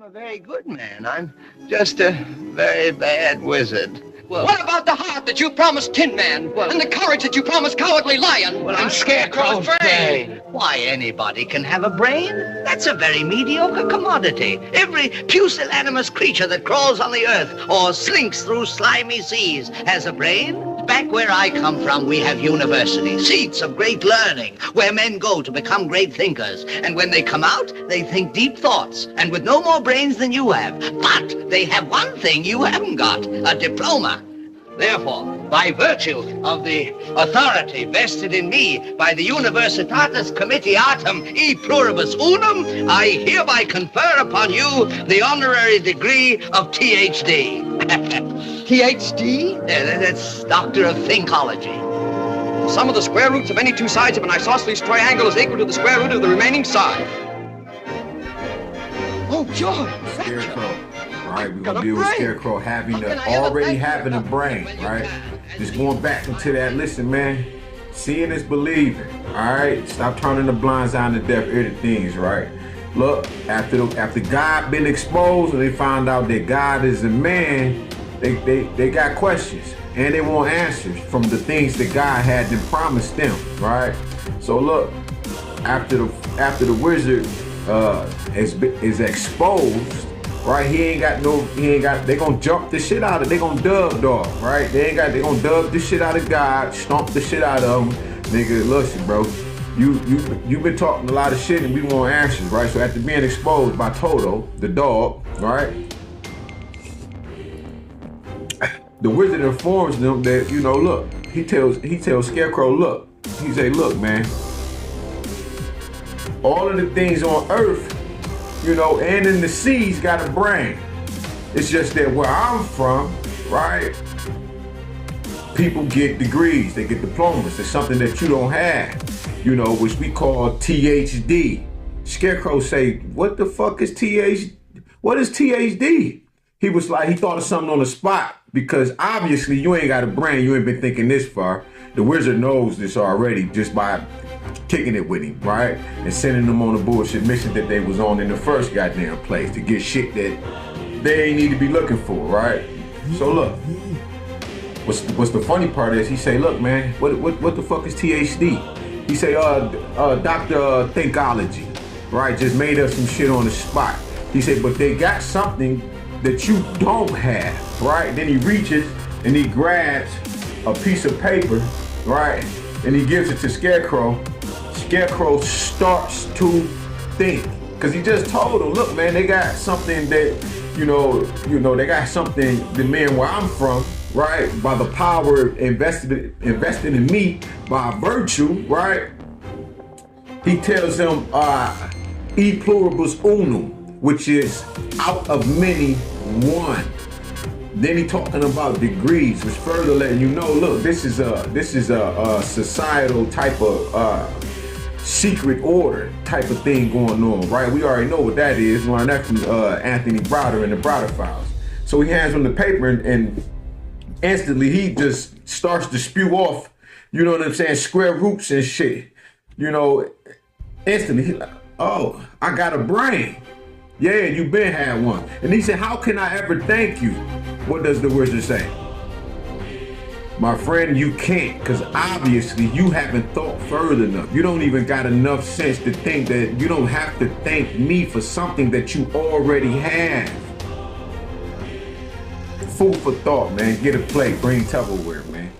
I'm a very good man. I'm just a very bad wizard. Well, what about the heart that you promised Tin Man? And the courage that you promised Cowardly Lion? Well, and Scarecrow's brain? Why, anybody can have a brain. That's a very mediocre commodity. Every pusillanimous creature that crawls on the earth or slinks through slimy seas has a brain. Back where I come from, we have universities, seats of great learning, where men go to become great thinkers. And when they come out, they think deep thoughts, and with no more brains than you have. But they have one thing you haven't got, a diploma. Therefore, by virtue of the authority vested in me by the Universitatis Comitiatum e Pluribus Unum, I hereby confer upon you the honorary degree of THD. THD? That's Doctor of Thinkology. The sum of the square roots of any two sides of an isosceles triangle is equal to the square root of the remaining side. Oh, George! Scarecrow. Right, we're gonna deal with Scarecrow already having a brain, right? Just going back into that. Listen, man, seeing is believing. All right, stop turning the blinds eye and the deaf ear to things, right? Look, after God been exposed and they found out that God is a man, they got questions and they want answers from the things that God had them promised them, right? So look, after the wizard is exposed. Right, they gonna jump the shit out of, they gonna dub dog, right? They gonna dub the shit out of God, stomp the shit out of him. Nigga, listen, bro, you been talking a lot of shit and we want answers, right? So after being exposed by Toto, the dog, right? The wizard informs them that, you know, look, he tells Scarecrow, look, he say, look, man, all of the things on Earth, you know, and in the seas got a brain. It's just that where I'm from, right, people get degrees, they get diplomas. It's something that you don't have, you know, which we call THD. Scarecrow say, what the fuck is THD? What is THD? He was like, he thought of something on the spot because obviously you ain't got a brain, you ain't been thinking this far. The wizard knows this already just by kicking it with him, right? And sending them on a bullshit mission that they was on in the first goddamn place to get shit that they ain't need to be looking for, right? So look, what's the funny part is he say, look, man, what the fuck is THD? He say, Dr. Thinkology, right? Just made up some shit on the spot. He said, but they got something that you don't have, right? Then he reaches and he grabs a piece of paper, right? And he gives it to Scarecrow. Scarecrow starts to think, because he just told him, look, man, they got something that, you know, they got something, the man where I'm from, right, by the power invested in me by virtue, right? He tells them, e pluribus unum, which is out of many, one. Then he talking about degrees, which further letting you know, look, this is a societal type of secret order type of thing going on, right? We already know what that is. We learned that from Anthony Browder and the Browder Files. So he hands him the paper and instantly he just starts to spew off, you know what I'm saying, square roots and shit. You know, instantly he's like, oh, I got a brain. Yeah, you been had one. And he said, how can I ever thank you? What does the wizard say? My friend, you can't, because obviously you haven't thought further enough. You don't even got enough sense to think that you don't have to thank me for something that you already have. Food for thought, man. Get a plate, bring Tupperware, man.